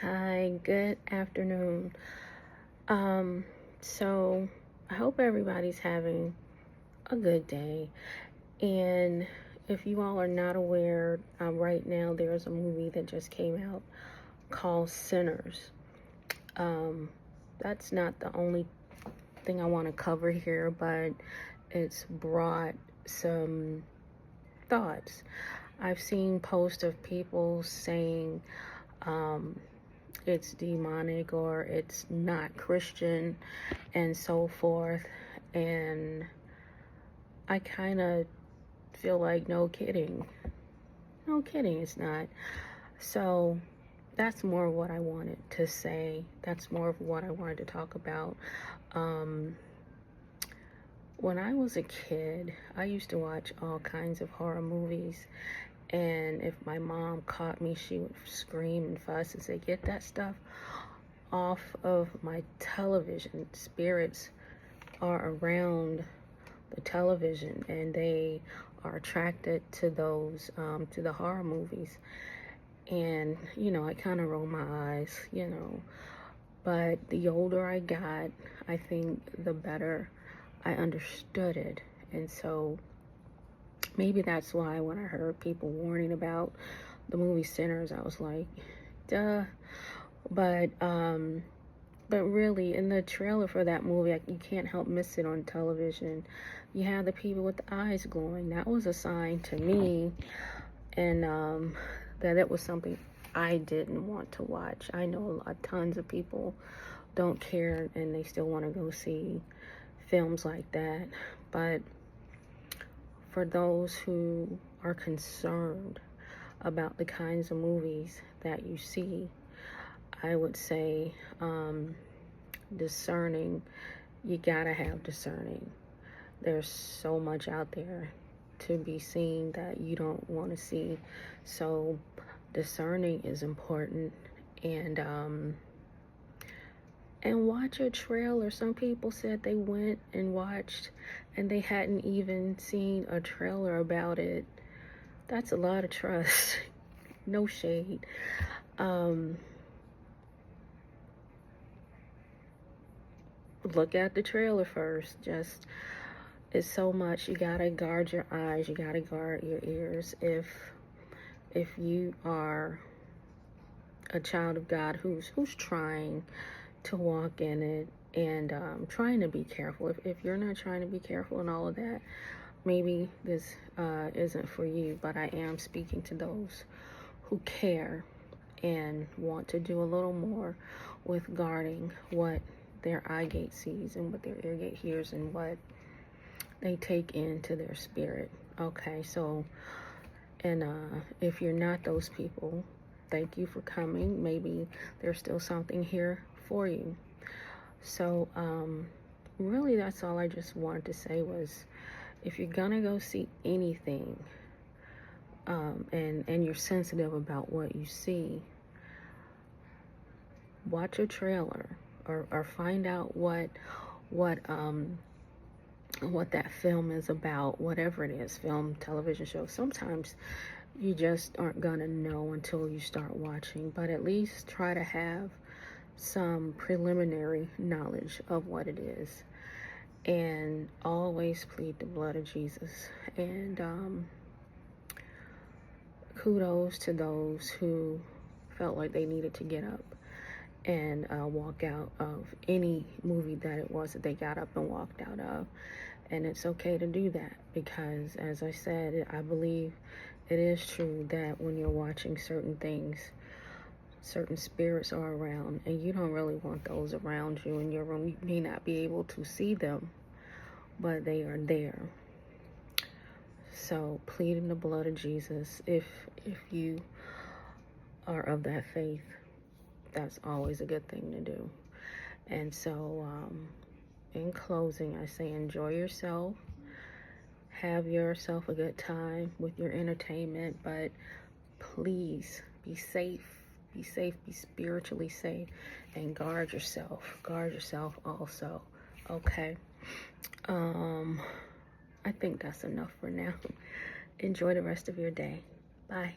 Hi, good afternoon. So I hope everybody's having a good day. And if you all are not aware, right now there's a movie that just came out called Sinners. That's not the only thing I want to cover here, but it's brought some thoughts. I've seen posts of people saying, it's demonic or it's not Christian and so forth. And I kind of feel like, no kidding, it's not. So that's more of what I wanted to say. That's more of what I wanted to talk about. When I was a kid, I used to watch all kinds of horror movies. And if my mom caught me, she would scream and fuss and say, "Get that stuff off of my television." Spirits are around the television and they are attracted to those, to the horror movies. And, I kind of roll my eyes, But the older I got, I think the better I understood it. And so maybe that's why when I heard people warning about the movie Sinners, I was like, duh. But really, in the trailer for that movie, you can't help miss it on television. You have the people with the eyes glowing. That was a sign to me, and that it was something I didn't want to watch. I know tons of people don't care, and they still want to go see films like that. But for those who are concerned about the kinds of movies that you see, I would say discerning. You gotta have discerning. There's so much out there to be seen that you don't want to see. So discerning is important. And watch a trailer. Some people said they went and watched and they hadn't even seen a trailer about it. That's a lot of trust. No shade. Look at the trailer first. It's so much. You gotta guard your eyes. You gotta guard your ears. If you are a child of God who's trying to walk in it and trying to be careful. If you're not trying to be careful and all of that, maybe this isn't for you. But I am speaking to those who care and want to do a little more with guarding what their eye gate sees and what their ear gate hears and what they take into their spirit. Okay, so, and if you're not those people, thank you for coming. Maybe there's still something here for you. So really that's all I just wanted to say was, if you're gonna go see anything and you're sensitive about what you see, watch a trailer or find out what that film is about, whatever it is, film, television show. Sometimes you just aren't gonna know until you start watching, but at least try to have some preliminary knowledge of what it is. And always plead the blood of Jesus. And kudos to those who felt like they needed to get up and walk out of any movie that it was that they got up and walked out of. And it's okay to do that because, as I said, I believe it is true that when you're watching certain things, certain spirits are around, and you don't really want those around you in your room. You may not be able to see them, but they are there. So pleading the blood of Jesus, if you are of that faith, that's always a good thing to do. And so in closing, I say enjoy yourself, have yourself a good time with your entertainment, but please be safe, be spiritually safe, and guard yourself also. Okay, I think that's enough for now. Enjoy the rest of your day. Bye.